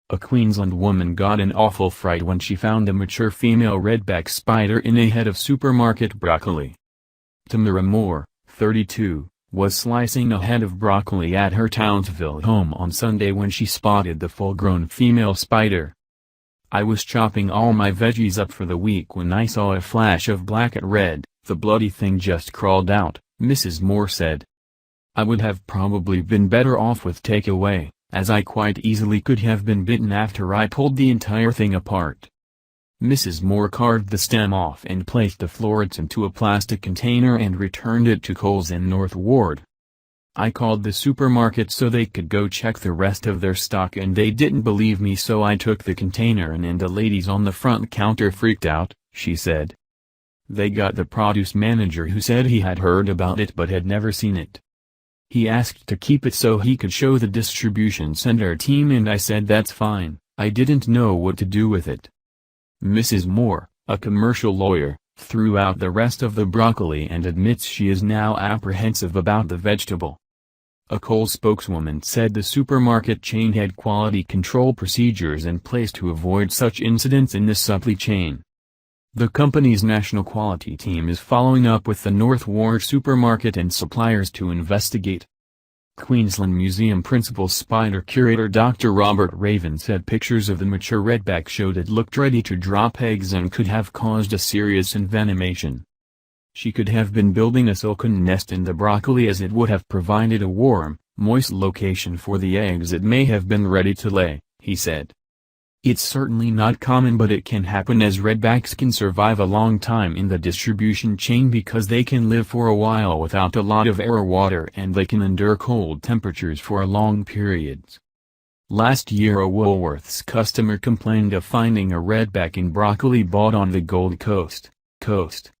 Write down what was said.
A Queensland woman got an awful fright when she found a mature female redback spider in a head of supermarket broccoli. Tamara Moore, 32, was slicing a head of broccoli at her Townsville home on Sunday when she spotted the full-grown female spider. "I was chopping all my veggies up for the week when I saw a flash of black and red. The bloody thing just crawled out," Mrs. Moore said. "I would have probably been better off with takeaway, as I quite easily could have been bitten after I pulled the entire thing apart." Mrs. Moore carved the stem off and placed the florets into a plastic container and returned it to Coles in North Ward. "I called the supermarket so they could go check the rest of their stock and they didn't believe me, so I took the container in and the ladies on the front counter freaked out," she said. "They got the produce manager who said he had heard about it but had never seen it. He asked to keep it so he could show the distribution center team and I said that's fine. I didn't know what to do with it." Mrs. Moore, a commercial lawyer, threw out the rest of the broccoli and admits she is now apprehensive about the vegetable. A Coles spokeswoman said the supermarket chain had quality control procedures in place to avoid such incidents in the supply chain. The company's national quality team is following up with the North Ward supermarket and suppliers to investigate. Queensland Museum Principal Spider Curator Dr. Robert Raven said pictures of the mature redback showed it looked ready to drop eggs and could have caused a serious envenomation. "She could have been building a silken nest in the broccoli as it would have provided a warm, moist location for the eggs it may have been ready to lay," he said. "It's certainly not common, but it can happen as redbacks can survive a long time in the distribution chain because they can live for a while without a lot of air or water and they can endure cold temperatures for long periods." Last year a Woolworths customer complained of finding a redback in broccoli bought on the Gold Coast.